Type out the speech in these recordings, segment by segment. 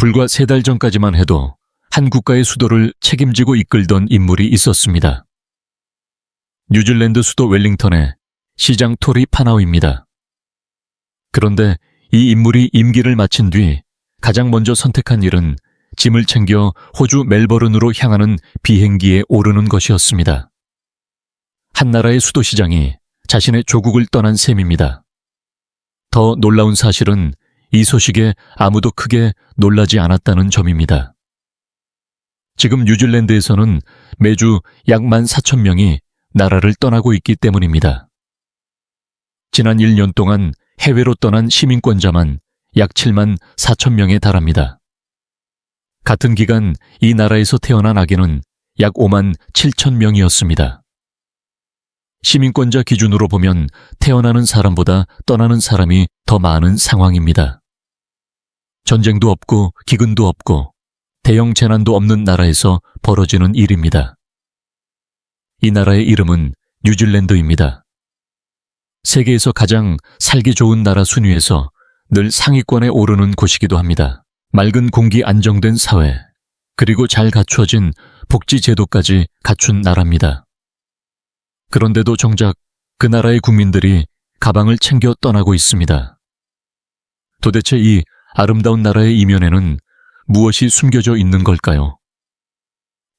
불과 3달 전까지만 해도 한 국가의 수도를 책임지고 이끌던 인물이 있었습니다. 뉴질랜드 수도 웰링턴의 시장 토리 파나우입니다. 그런데 이 인물이 임기를 마친 뒤 가장 먼저 선택한 일은 짐을 챙겨 호주 멜버른으로 향하는 비행기에 오르는 것이었습니다. 한 나라의 수도시장이 자신의 조국을 떠난 셈입니다. 더 놀라운 사실은 이 소식에 아무도 크게 놀라지 않았다는 점입니다. 지금 뉴질랜드에서는 매주 약 14,000명이 나라를 떠나고 있기 때문입니다. 지난 1년 동안 해외로 떠난 시민권자만 약 74,000명에 달합니다. 같은 기간 이 나라에서 태어난 아기는 약 57,000명이었습니다. 시민권자 기준으로 보면 태어나는 사람보다 떠나는 사람이 더 많은 상황입니다. 전쟁도 없고 기근도 없고 대형 재난도 없는 나라에서 벌어지는 일입니다. 이 나라의 이름은 뉴질랜드입니다. 세계에서 가장 살기 좋은 나라 순위에서 늘 상위권에 오르는 곳이기도 합니다. 맑은 공기 안정된 사회, 그리고 잘 갖추어진 복지 제도까지 갖춘 나라입니다. 그런데도 정작 그 나라의 국민들이 가방을 챙겨 떠나고 있습니다. 도대체 이 아름다운 나라의 이면에는 무엇이 숨겨져 있는 걸까요?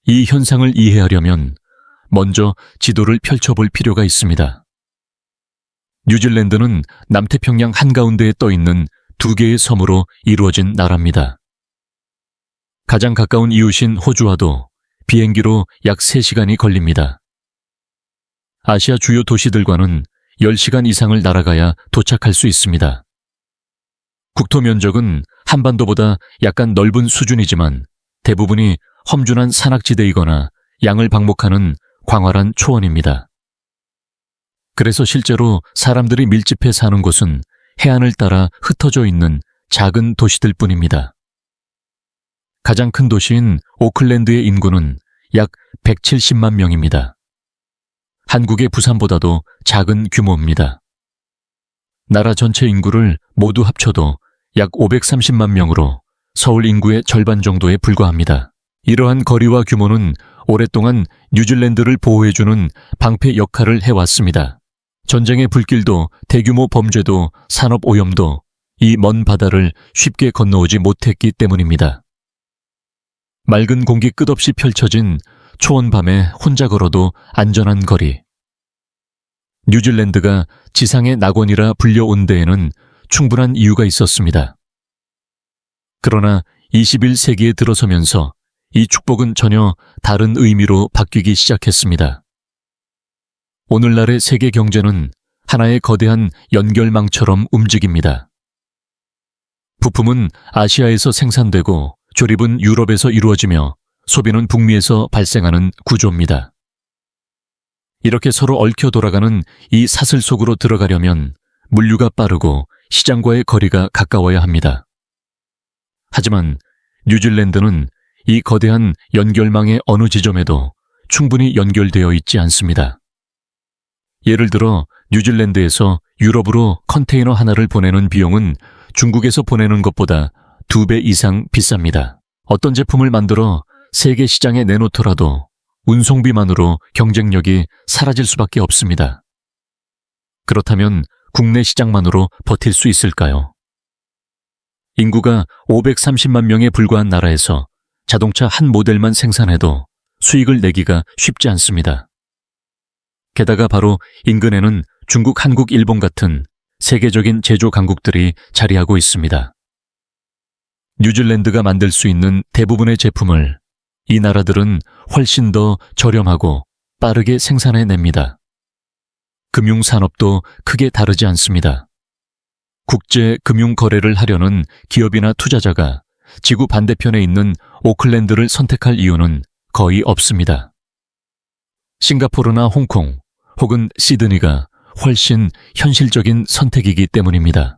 이 현상을 이해하려면 먼저 지도를 펼쳐볼 필요가 있습니다. 뉴질랜드는 남태평양 한가운데에 떠있는 2개의 섬으로 이루어진 나라입니다. 가장 가까운 이웃인 호주와도 비행기로 약 3시간이 걸립니다. 아시아 주요 도시들과는 10시간 이상을 날아가야 도착할 수 있습니다. 국토 면적은 한반도보다 약간 넓은 수준이지만 대부분이 험준한 산악지대이거나 양을 방목하는 광활한 초원입니다. 그래서 실제로 사람들이 밀집해 사는 곳은 해안을 따라 흩어져 있는 작은 도시들 뿐입니다. 가장 큰 도시인 오클랜드의 인구는 약 170만 명입니다. 한국의 부산보다도 작은 규모입니다. 나라 전체 인구를 모두 합쳐도 약 530만 명으로 서울 인구의 절반 정도에 불과합니다. 이러한 거리와 규모는 오랫동안 뉴질랜드를 보호해주는 방패 역할을 해왔습니다. 전쟁의 불길도 대규모 범죄도 산업오염도 이 먼 바다를 쉽게 건너오지 못했기 때문입니다. 맑은 공기 끝없이 펼쳐진 초원 밤에 혼자 걸어도 안전한 거리. 뉴질랜드가 지상의 낙원이라 불려온 데에는 충분한 이유가 있었습니다. 그러나 21세기에 들어서면서 이 축복은 전혀 다른 의미로 바뀌기 시작했습니다. 오늘날의 세계 경제는 하나의 거대한 연결망처럼 움직입니다. 부품은 아시아에서 생산되고 조립은 유럽에서 이루어지며 소비는 북미에서 발생하는 구조입니다. 이렇게 서로 얽혀 돌아가는 이 사슬 속으로 들어가려면 물류가 빠르고 시장과의 거리가 가까워야 합니다. 하지만 뉴질랜드는 이 거대한 연결망의 어느 지점에도 충분히 연결되어 있지 않습니다. 예를 들어 뉴질랜드에서 유럽으로 컨테이너 하나를 보내는 비용은 중국에서 보내는 것보다 2배 이상 비쌉니다. 어떤 제품을 만들어 세계 시장에 내놓더라도 운송비만으로 경쟁력이 사라질 수밖에 없습니다. 그렇다면 국내 시장만으로 버틸 수 있을까요? 인구가 530만 명에 불과한 나라에서 자동차 한 모델만 생산해도 수익을 내기가 쉽지 않습니다. 게다가 바로 인근에는 중국, 한국, 일본 같은 세계적인 제조 강국들이 자리하고 있습니다. 뉴질랜드가 만들 수 있는 대부분의 제품을 이 나라들은 훨씬 더 저렴하고 빠르게 생산해냅니다. 금융산업도 크게 다르지 않습니다. 국제 금융 거래를 하려는 기업이나 투자자가 지구 반대편에 있는 오클랜드를 선택할 이유는 거의 없습니다. 싱가포르나 홍콩 혹은 시드니가 훨씬 현실적인 선택이기 때문입니다.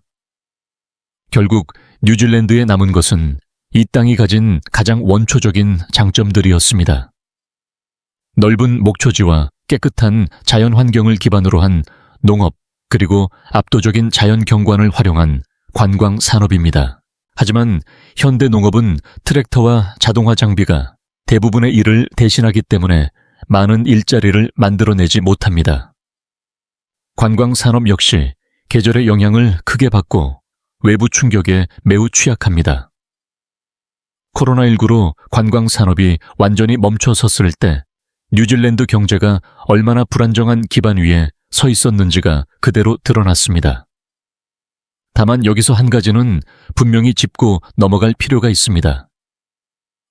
결국 뉴질랜드에 남은 것은 이 땅이 가진 가장 원초적인 장점들이었습니다. 넓은 목초지와 깨끗한 자연 환경을 기반으로 한 농업, 그리고 압도적인 자연 경관을 활용한 관광 산업입니다. 하지만 현대 농업은 트랙터와 자동화 장비가 대부분의 일을 대신하기 때문에 많은 일자리를 만들어내지 못합니다. 관광 산업 역시 계절의 영향을 크게 받고 외부 충격에 매우 취약합니다. 코로나19로 관광 산업이 완전히 멈춰섰을 때 뉴질랜드 경제가 얼마나 불안정한 기반 위에 서 있었는지가 그대로 드러났습니다. 다만 여기서 한 가지는 분명히 짚고 넘어갈 필요가 있습니다.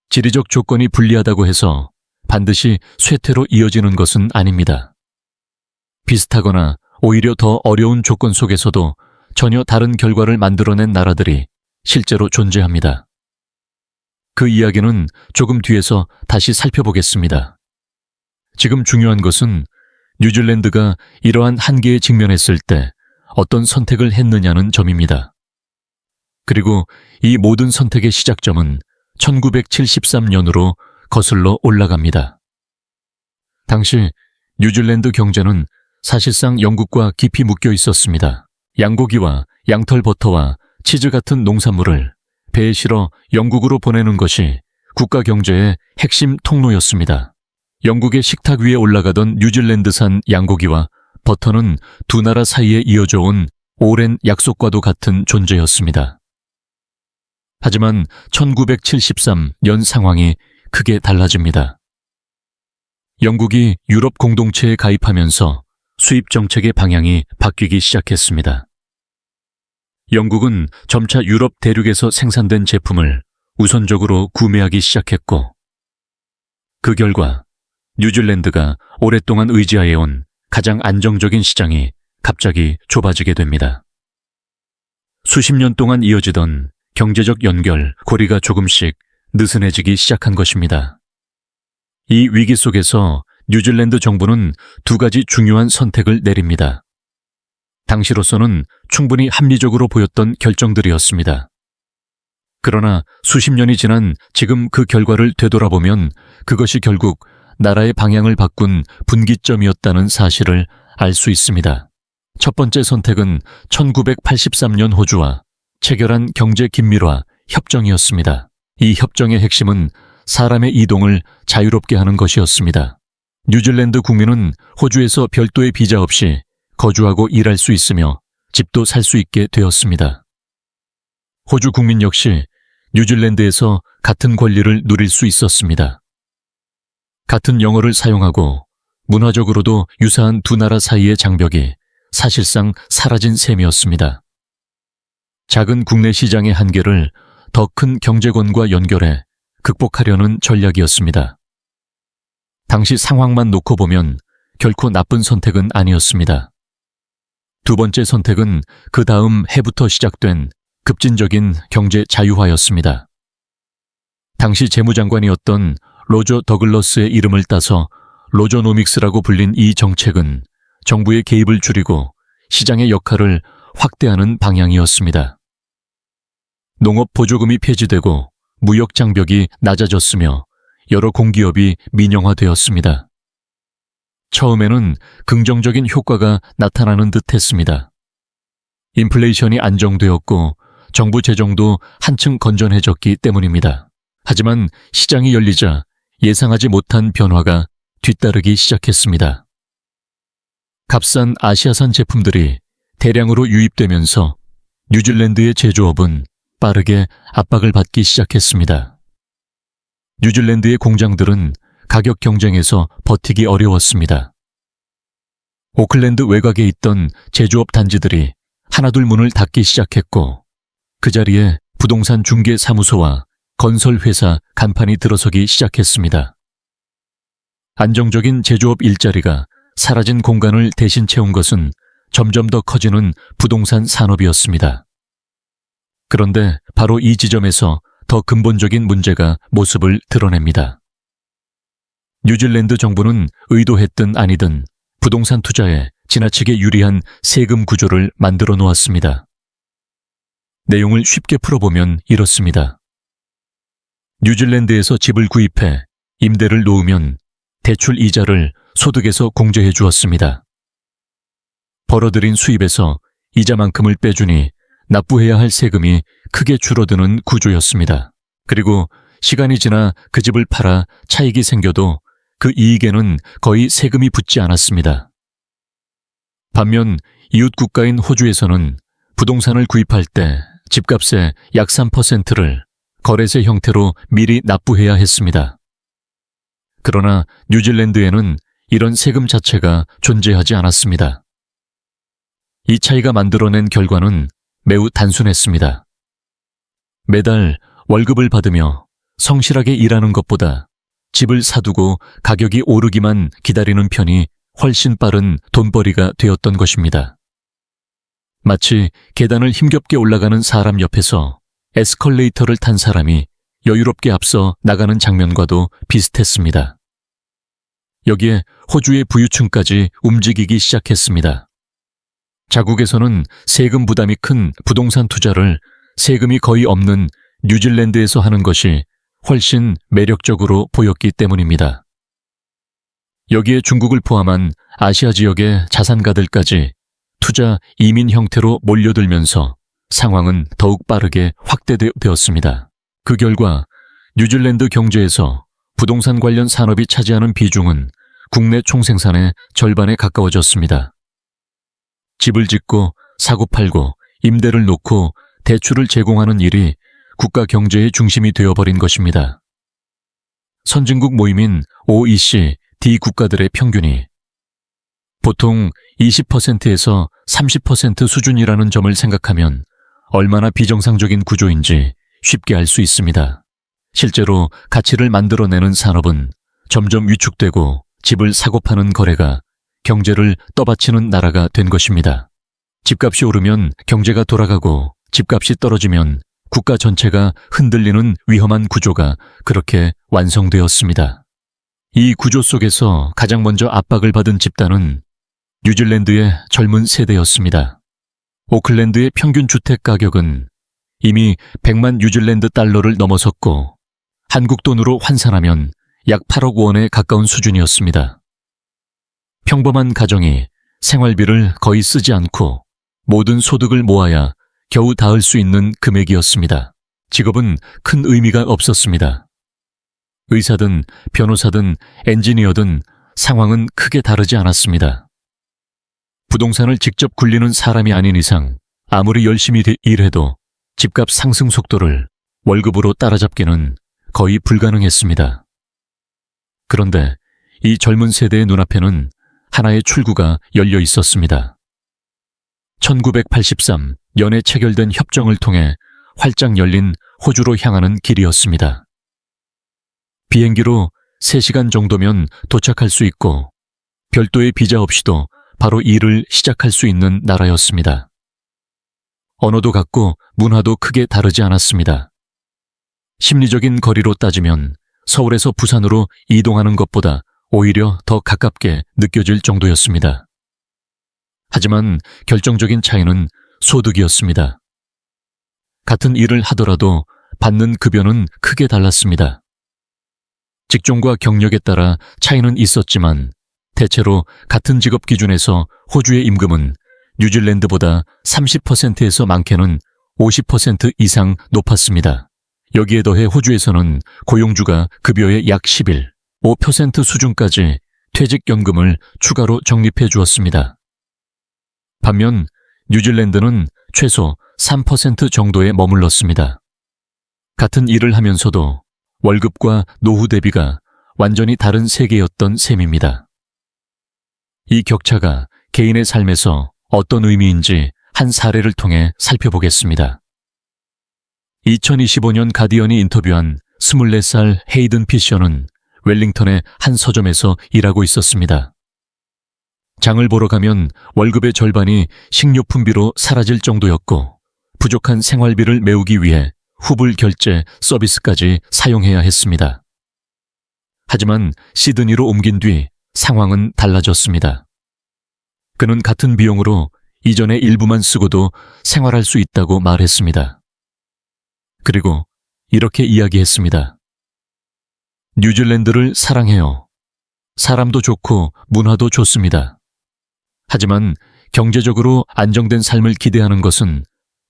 지리적 조건이 불리하다고 해서 반드시 쇠퇴로 이어지는 것은 아닙니다. 비슷하거나 오히려 더 어려운 조건 속에서도 전혀 다른 결과를 만들어낸 나라들이 실제로 존재합니다. 그 이야기는 조금 뒤에서 다시 살펴보겠습니다. 지금 중요한 것은 뉴질랜드가 이러한 한계에 직면했을 때 어떤 선택을 했느냐는 점입니다. 그리고 이 모든 선택의 시작점은 1973년으로 거슬러 올라갑니다. 당시 뉴질랜드 경제는 사실상 영국과 깊이 묶여 있었습니다. 양고기와 양털버터와 치즈 같은 농산물을 배에 실어 영국으로 보내는 것이 국가 경제의 핵심 통로였습니다. 영국의 식탁 위에 올라가던 뉴질랜드산 양고기와 버터는 두 나라 사이에 이어져 온 오랜 약속과도 같은 존재였습니다. 하지만 1973년 상황이 크게 달라집니다. 영국이 유럽 공동체에 가입하면서 수입 정책의 방향이 바뀌기 시작했습니다. 영국은 점차 유럽 대륙에서 생산된 제품을 우선적으로 구매하기 시작했고, 그 결과 뉴질랜드가 오랫동안 의지해온 가장 안정적인 시장이 갑자기 좁아지게 됩니다. 수십 년 동안 이어지던 경제적 연결, 고리가 조금씩 느슨해지기 시작한 것입니다. 이 위기 속에서 뉴질랜드 정부는 두 가지 중요한 선택을 내립니다. 당시로서는 충분히 합리적으로 보였던 결정들이었습니다. 그러나 수십 년이 지난 지금 그 결과를 되돌아보면 그것이 결국 나라의 방향을 바꾼 분기점이었다는 사실을 알 수 있습니다. 첫 번째 선택은 1983년 호주와 체결한 경제 긴밀화 협정이었습니다. 이 협정의 핵심은 사람의 이동을 자유롭게 하는 것이었습니다. 뉴질랜드 국민은 호주에서 별도의 비자 없이 거주하고 일할 수 있으며 집도 살 수 있게 되었습니다. 호주 국민 역시 뉴질랜드에서 같은 권리를 누릴 수 있었습니다. 같은 영어를 사용하고 문화적으로도 유사한 두 나라 사이의 장벽이 사실상 사라진 셈이었습니다. 작은 국내 시장의 한계를 더 큰 경제권과 연결해 극복하려는 전략이었습니다. 당시 상황만 놓고 보면 결코 나쁜 선택은 아니었습니다. 두 번째 선택은 그 다음 해부터 시작된 급진적인 경제 자유화였습니다. 당시 재무장관이었던 로저 더글러스의 이름을 따서 로저노믹스라고 불린 이 정책은 정부의 개입을 줄이고 시장의 역할을 확대하는 방향이었습니다. 농업 보조금이 폐지되고 무역 장벽이 낮아졌으며 여러 공기업이 민영화되었습니다. 처음에는 긍정적인 효과가 나타나는 듯 했습니다. 인플레이션이 안정되었고 정부 재정도 한층 건전해졌기 때문입니다. 하지만 시장이 열리자 예상하지 못한 변화가 뒤따르기 시작했습니다. 값싼 아시아산 제품들이 대량으로 유입되면서 뉴질랜드의 제조업은 빠르게 압박을 받기 시작했습니다. 뉴질랜드의 공장들은 가격 경쟁에서 버티기 어려웠습니다. 오클랜드 외곽에 있던 제조업 단지들이 하나둘 문을 닫기 시작했고, 그 자리에 부동산 중개 사무소와 건설회사 간판이 들어서기 시작했습니다. 안정적인 제조업 일자리가 사라진 공간을 대신 채운 것은 점점 더 커지는 부동산 산업이었습니다. 그런데 바로 이 지점에서 더 근본적인 문제가 모습을 드러냅니다. 뉴질랜드 정부는 의도했든 아니든 부동산 투자에 지나치게 유리한 세금 구조를 만들어 놓았습니다. 내용을 쉽게 풀어보면 이렇습니다. 뉴질랜드에서 집을 구입해 임대를 놓으면 대출 이자를 소득에서 공제해 주었습니다. 벌어들인 수입에서 이자만큼을 빼주니 납부해야 할 세금이 크게 줄어드는 구조였습니다. 그리고 시간이 지나 그 집을 팔아 차익이 생겨도 그 이익에는 거의 세금이 붙지 않았습니다. 반면 이웃 국가인 호주에서는 부동산을 구입할 때 집값의 약 3%를 거래세 형태로 미리 납부해야 했습니다. 그러나 뉴질랜드에는 이런 세금 자체가 존재하지 않았습니다. 이 차이가 만들어낸 결과는 매우 단순했습니다. 매달 월급을 받으며 성실하게 일하는 것보다 집을 사두고 가격이 오르기만 기다리는 편이 훨씬 빠른 돈벌이가 되었던 것입니다. 마치 계단을 힘겹게 올라가는 사람 옆에서 에스컬레이터를 탄 사람이 여유롭게 앞서 나가는 장면과도 비슷했습니다. 여기에 호주의 부유층까지 움직이기 시작했습니다. 자국에서는 세금 부담이 큰 부동산 투자를 세금이 거의 없는 뉴질랜드에서 하는 것이 훨씬 매력적으로 보였기 때문입니다. 여기에 중국을 포함한 아시아 지역의 자산가들까지 투자 이민 형태로 몰려들면서 상황은 더욱 빠르게 확대되었습니다. 그 결과 뉴질랜드 경제에서 부동산 관련 산업이 차지하는 비중은 국내 총생산의 절반에 가까워졌습니다. 집을 짓고 사고 팔고 임대를 놓고 대출을 제공하는 일이 국가 경제의 중심이 되어버린 것입니다. 선진국 모임인 OECD 국가들의 평균이 보통 20%에서 30% 수준이라는 점을 생각하면 얼마나 비정상적인 구조인지 쉽게 알 수 있습니다. 실제로 가치를 만들어내는 산업은 점점 위축되고 집을 사고 파는 거래가 경제를 떠받치는 나라가 된 것입니다. 집값이 오르면 경제가 돌아가고 집값이 떨어지면 국가 전체가 흔들리는 위험한 구조가 그렇게 완성되었습니다. 이 구조 속에서 가장 먼저 압박을 받은 집단은 뉴질랜드의 젊은 세대였습니다. 오클랜드의 평균 주택 가격은 이미 100만 뉴질랜드 달러를 넘어섰고 한국 돈으로 환산하면 약 8억 원에 가까운 수준이었습니다. 평범한 가정이 생활비를 거의 쓰지 않고 모든 소득을 모아야 겨우 닿을 수 있는 금액이었습니다. 직업은 큰 의미가 없었습니다. 의사든 변호사든 엔지니어든 상황은 크게 다르지 않았습니다. 부동산을 직접 굴리는 사람이 아닌 이상 아무리 열심히 일해도 집값 상승 속도를 월급으로 따라잡기는 거의 불가능했습니다. 그런데 이 젊은 세대의 눈앞에는 하나의 출구가 열려 있었습니다. 1983년에 체결된 협정을 통해 활짝 열린 호주로 향하는 길이었습니다. 비행기로 3시간 정도면 도착할 수 있고 별도의 비자 없이도 바로 일을 시작할 수 있는 나라였습니다. 언어도 같고 문화도 크게 다르지 않았습니다. 심리적인 거리로 따지면 서울에서 부산으로 이동하는 것보다 오히려 더 가깝게 느껴질 정도였습니다. 하지만 결정적인 차이는 소득이었습니다. 같은 일을 하더라도 받는 급여는 크게 달랐습니다. 직종과 경력에 따라 차이는 있었지만 대체로 같은 직업 기준에서 호주의 임금은 뉴질랜드보다 30%에서 많게는 50% 이상 높았습니다. 여기에 더해 호주에서는 고용주가 급여의 약 5% 수준까지 퇴직연금을 추가로 적립해 주었습니다. 반면 뉴질랜드는 최소 3% 정도에 머물렀습니다. 같은 일을 하면서도 월급과 노후 대비가 완전히 다른 세계였던 셈입니다. 이 격차가 개인의 삶에서 어떤 의미인지 한 사례를 통해 살펴보겠습니다. 2025년 가디언이 인터뷰한 24살 헤이든 피셔는 웰링턴의 한 서점에서 일하고 있었습니다. 장을 보러 가면 월급의 절반이 식료품비로 사라질 정도였고 부족한 생활비를 메우기 위해 후불 결제 서비스까지 사용해야 했습니다. 하지만 시드니로 옮긴 뒤 상황은 달라졌습니다. 그는 같은 비용으로 이전의 일부만 쓰고도 생활할 수 있다고 말했습니다. 그리고 이렇게 이야기했습니다. 뉴질랜드를 사랑해요. 사람도 좋고 문화도 좋습니다. 하지만 경제적으로 안정된 삶을 기대하는 것은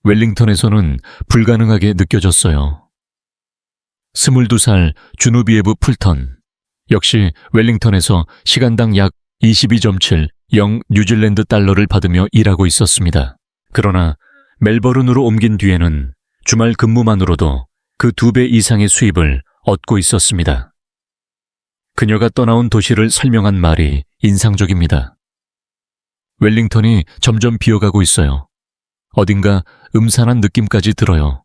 웰링턴에서는 불가능하게 느껴졌어요. 22살 주누비에브 풀턴, 역시 웰링턴에서 시간당 약 22.70 뉴질랜드 달러를 받으며 일하고 있었습니다. 그러나 멜버른으로 옮긴 뒤에는 주말 근무만으로도 그 2배 이상의 수입을 얻고 있었습니다. 그녀가 떠나온 도시를 설명한 말이 인상적입니다. 웰링턴이 점점 비어가고 있어요. 어딘가 음산한 느낌까지 들어요.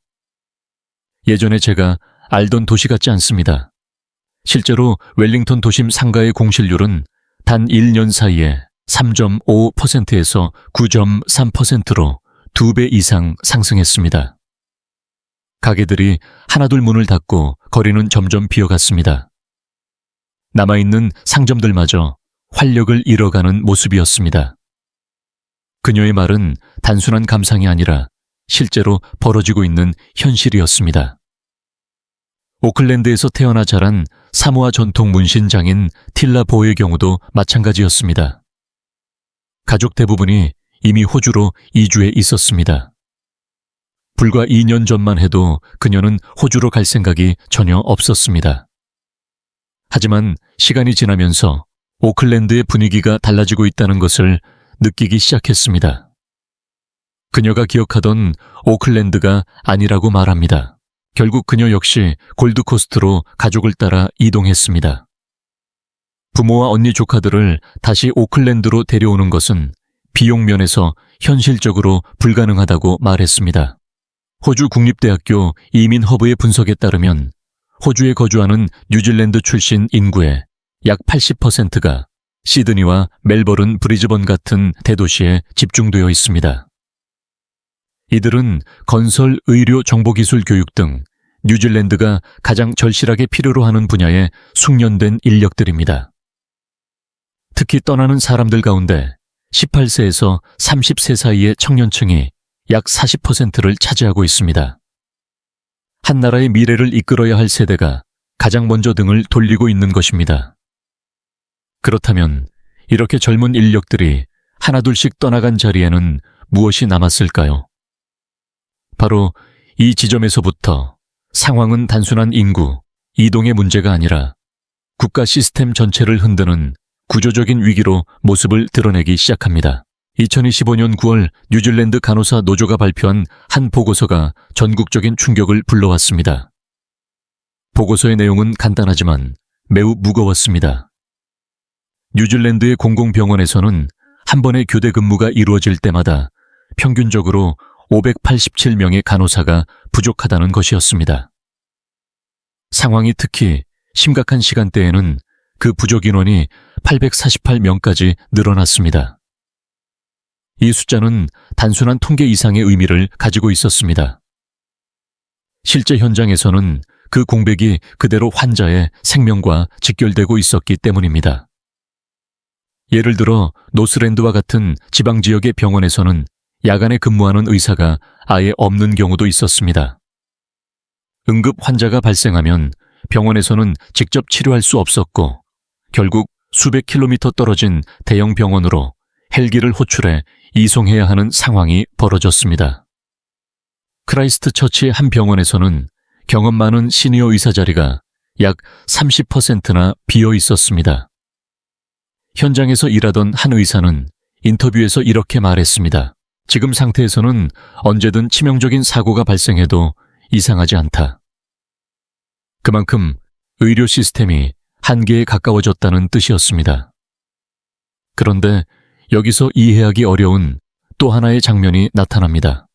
예전에 제가 알던 도시 같지 않습니다. 실제로 웰링턴 도심 상가의 공실률은 단 1년 사이에 3.5%에서 9.3%로 2배 이상 상승했습니다. 가게들이 하나둘 문을 닫고 거리는 점점 비어갔습니다. 남아있는 상점들마저 활력을 잃어가는 모습이었습니다. 그녀의 말은 단순한 감상이 아니라 실제로 벌어지고 있는 현실이었습니다. 오클랜드에서 태어나 자란 사모아 전통 문신장인 틸라 보의 경우도 마찬가지였습니다. 가족 대부분이 이미 호주로 이주해 있었습니다. 불과 2년 전만 해도 그녀는 호주로 갈 생각이 전혀 없었습니다. 하지만 시간이 지나면서 오클랜드의 분위기가 달라지고 있다는 것을 느끼기 시작했습니다. 그녀가 기억하던 오클랜드가 아니라고 말합니다. 결국 그녀 역시 골드코스트로 가족을 따라 이동했습니다. 부모와 언니 조카들을 다시 오클랜드로 데려오는 것은 비용 면에서 현실적으로 불가능하다고 말했습니다. 호주 국립대학교 이민허브의 분석에 따르면 호주에 거주하는 뉴질랜드 출신 인구의 약 80%가 시드니와 멜버른, 브리즈번 같은 대도시에 집중되어 있습니다. 이들은 건설, 의료, 정보기술, 교육 등 뉴질랜드가 가장 절실하게 필요로 하는 분야에 숙련된 인력들입니다. 특히 떠나는 사람들 가운데 18세에서 30세 사이의 청년층이 약 40%를 차지하고 있습니다. 한 나라의 미래를 이끌어야 할 세대가 가장 먼저 등을 돌리고 있는 것입니다. 그렇다면 이렇게 젊은 인력들이 하나둘씩 떠나간 자리에는 무엇이 남았을까요? 바로 이 지점에서부터 상황은 단순한 인구, 이동의 문제가 아니라 국가 시스템 전체를 흔드는 구조적인 위기로 모습을 드러내기 시작합니다. 2025년 9월 뉴질랜드 간호사 노조가 발표한 한 보고서가 전국적인 충격을 불러왔습니다. 보고서의 내용은 간단하지만 매우 무거웠습니다. 뉴질랜드의 공공병원에서는 한 번의 교대 근무가 이루어질 때마다 평균적으로 587명의 간호사가 부족하다는 것이었습니다. 상황이 특히 심각한 시간대에는 그 부족 인원이 848명까지 늘어났습니다. 이 숫자는 단순한 통계 이상의 의미를 가지고 있었습니다. 실제 현장에서는 그 공백이 그대로 환자의 생명과 직결되고 있었기 때문입니다. 예를 들어 노스랜드와 같은 지방 지역의 병원에서는 야간에 근무하는 의사가 아예 없는 경우도 있었습니다. 응급 환자가 발생하면 병원에서는 직접 치료할 수 없었고 결국 수백 킬로미터 떨어진 대형 병원으로 헬기를 호출해 이송해야 하는 상황이 벌어졌습니다. 크라이스트 처치의 한 병원에서는 경험 많은 시니어 의사 자리가 약 30%나 비어 있었습니다. 현장에서 일하던 한 의사는 인터뷰에서 이렇게 말했습니다. 지금 상태에서는 언제든 치명적인 사고가 발생해도 이상하지 않다. 그만큼 의료 시스템이 한계에 가까워졌다는 뜻이었습니다. 그런데 여기서 이해하기 어려운 또 하나의 장면이 나타납니다.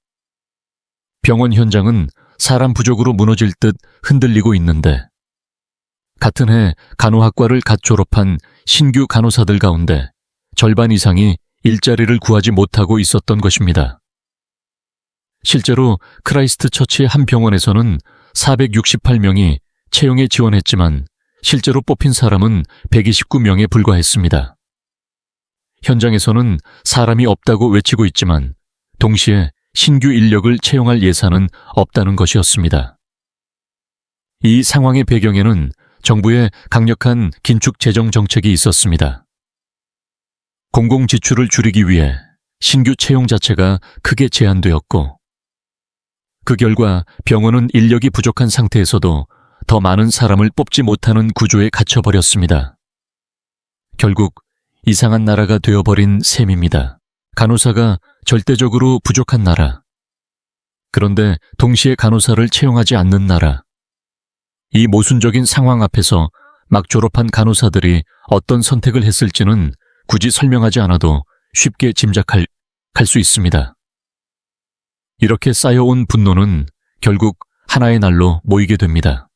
병원 현장은 사람 부족으로 무너질 듯 흔들리고 있는데 같은 해 간호학과를 갓 졸업한 신규 간호사들 가운데 절반 이상이 일자리를 구하지 못하고 있었던 것입니다. 실제로 크라이스트 처치의 한 병원에서는 468명이 채용에 지원했지만 실제로 뽑힌 사람은 129명에 불과했습니다. 현장에서는 사람이 없다고 외치고 있지만 동시에 신규 인력을 채용할 예산은 없다는 것이었습니다. 이 상황의 배경에는 정부의 강력한 긴축 재정 정책이 있었습니다. 공공 지출을 줄이기 위해 신규 채용 자체가 크게 제한되었고 그 결과 병원은 인력이 부족한 상태에서도 더 많은 사람을 뽑지 못하는 구조에 갇혀버렸습니다. 결국 이상한 나라가 되어버린 셈입니다. 간호사가 절대적으로 부족한 나라. 그런데 동시에 간호사를 채용하지 않는 나라. 이 모순적인 상황 앞에서 막 졸업한 간호사들이 어떤 선택을 했을지는 굳이 설명하지 않아도 쉽게 짐작할 수 있습니다. 이렇게 쌓여온 분노는 결국 하나의 날로 모이게 됩니다.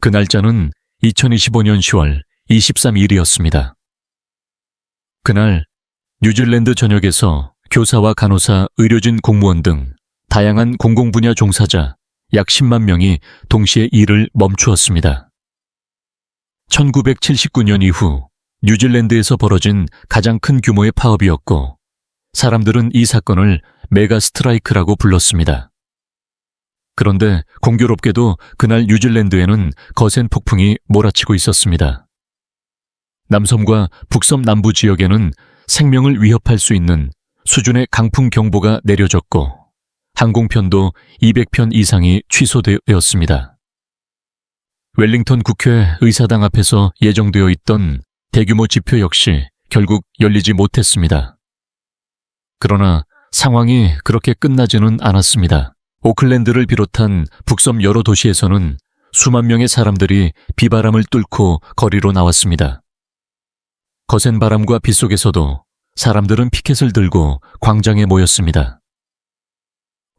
그 날짜는 2025년 10월 23일이었습니다. 그날 뉴질랜드 전역에서 교사와 간호사, 의료진, 공무원 등 다양한 공공분야 종사자 약 10만 명이 동시에 일을 멈추었습니다. 1979년 이후 뉴질랜드에서 벌어진 가장 큰 규모의 파업이었고 사람들은 이 사건을 메가 스트라이크라고 불렀습니다. 그런데 공교롭게도 그날 뉴질랜드에는 거센 폭풍이 몰아치고 있었습니다. 남섬과 북섬 남부 지역에는 생명을 위협할 수 있는 수준의 강풍 경보가 내려졌고 항공편도 200편 이상이 취소되었습니다. 웰링턴 국회 의사당 앞에서 예정되어 있던 대규모 집회 역시 결국 열리지 못했습니다. 그러나 상황이 그렇게 끝나지는 않았습니다. 오클랜드를 비롯한 북섬 여러 도시에서는 수만 명의 사람들이 비바람을 뚫고 거리로 나왔습니다. 거센 바람과 비 속에서도 사람들은 피켓을 들고 광장에 모였습니다.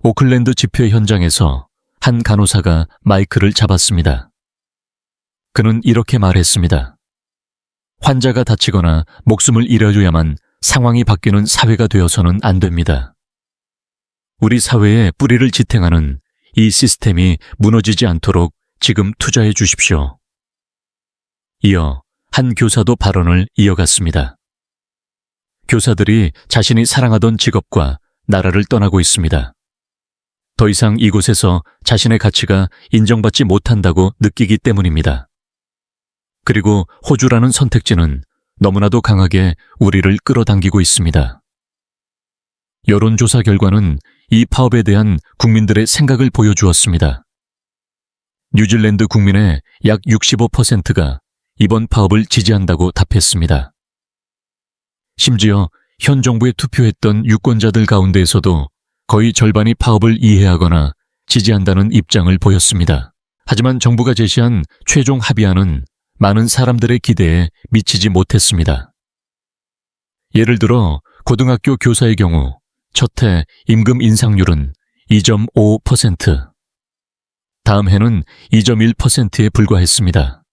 오클랜드 집회 현장에서 한 간호사가 마이크를 잡았습니다. 그는 이렇게 말했습니다. 환자가 다치거나 목숨을 잃어줘야만 상황이 바뀌는 사회가 되어서는 안 됩니다. 우리 사회에 뿌리를 지탱하는 이 시스템이 무너지지 않도록 지금 투자해 주십시오. 이어 한 교사도 발언을 이어갔습니다. 교사들이 자신이 사랑하던 직업과 나라를 떠나고 있습니다. 더 이상 이곳에서 자신의 가치가 인정받지 못한다고 느끼기 때문입니다. 그리고 호주라는 선택지는 너무나도 강하게 우리를 끌어당기고 있습니다. 여론조사 결과는 이 파업에 대한 국민들의 생각을 보여주었습니다. 뉴질랜드 국민의 약 65%가 이번 파업을 지지한다고 답했습니다. 심지어 현 정부에 투표했던 유권자들 가운데에서도 거의 절반이 파업을 이해하거나 지지한다는 입장을 보였습니다. 하지만 정부가 제시한 최종 합의안은 많은 사람들의 기대에 미치지 못했습니다. 예를 들어 고등학교 교사의 경우 첫 해 임금 인상률은 2.5%, 다음 해는 2.1%에 불과했습니다.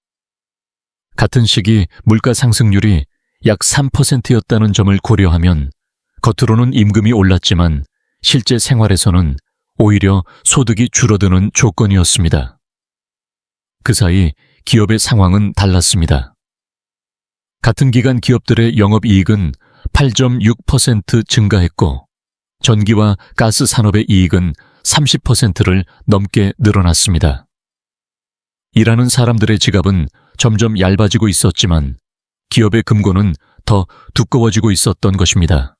같은 시기 물가 상승률이 약 3%였다는 점을 고려하면 겉으로는 임금이 올랐지만 실제 생활에서는 오히려 소득이 줄어드는 조건이었습니다. 그 사이 기업의 상황은 달랐습니다. 같은 기간 기업들의 영업이익은 8.6% 증가했고 전기와 가스 산업의 이익은 30%를 넘게 늘어났습니다. 일하는 사람들의 지갑은 점점 얇아지고 있었지만 기업의 금고는 더 두꺼워지고 있었던 것입니다.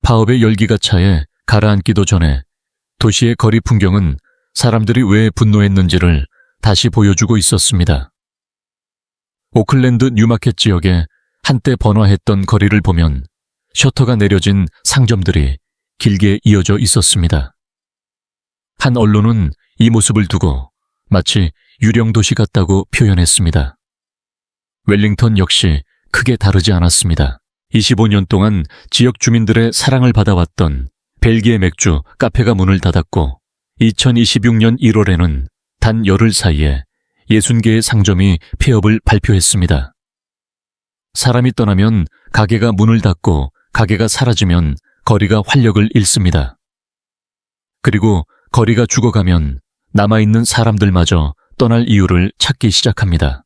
파업의 열기가 차에 가라앉기도 전에 도시의 거리 풍경은 사람들이 왜 분노했는지를 다시 보여주고 있었습니다. 오클랜드 뉴마켓 지역에 한때 번화했던 거리를 보면 셔터가 내려진 상점들이 길게 이어져 있었습니다. 한 언론은 이 모습을 두고 마치 유령 도시 같다고 표현했습니다. 웰링턴 역시 크게 다르지 않았습니다. 25년 동안 지역 주민들의 사랑을 받아왔던 벨기에 맥주 카페가 문을 닫았고 2026년 1월에는 단 열흘 사이에 60개의 상점이 폐업을 발표했습니다. 사람이 떠나면 가게가 문을 닫고 가게가 사라지면 거리가 활력을 잃습니다. 그리고 거리가 죽어가면 남아있는 사람들마저 떠날 이유를 찾기 시작합니다.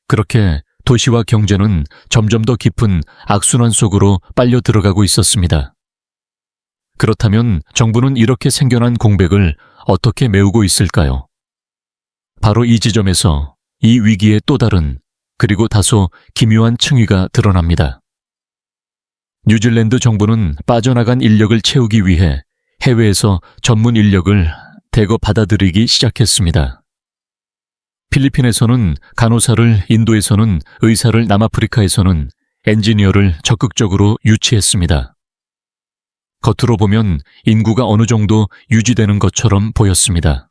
그렇게 도시와 경제는 점점 더 깊은 악순환 속으로 빨려 들어가고 있었습니다. 그렇다면 정부는 이렇게 생겨난 공백을 어떻게 메우고 있을까요? 바로 이 지점에서 이 위기의 또 다른 그리고 다소 기묘한 층위가 드러납니다. 뉴질랜드 정부는 빠져나간 인력을 채우기 위해 해외에서 전문 인력을 대거 받아들이기 시작했습니다. 필리핀에서는 간호사를, 인도에서는 의사를, 남아프리카에서는 엔지니어를 적극적으로 유치했습니다. 겉으로 보면 인구가 어느 정도 유지되는 것처럼 보였습니다.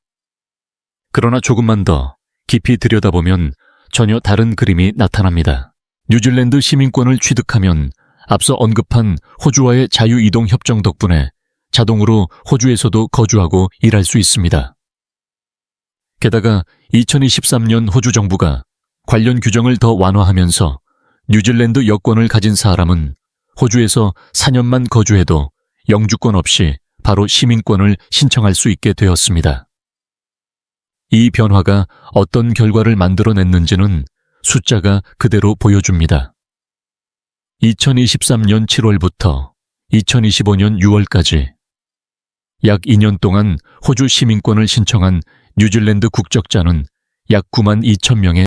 그러나 조금만 더 깊이 들여다보면 전혀 다른 그림이 나타납니다. 뉴질랜드 시민권을 취득하면 앞서 언급한 호주와의 자유이동 협정 덕분에 자동으로 호주에서도 거주하고 일할 수 있습니다. 게다가 2023년 호주 정부가 관련 규정을 더 완화하면서 뉴질랜드 여권을 가진 사람은 호주에서 4년만 거주해도 영주권 없이 바로 시민권을 신청할 수 있게 되었습니다. 이 변화가 어떤 결과를 만들어냈는지는 숫자가 그대로 보여줍니다. 2023년 7월부터 2025년 6월까지 약 2년 동안 호주 시민권을 신청한 뉴질랜드 국적자는 약 9만 2천 명에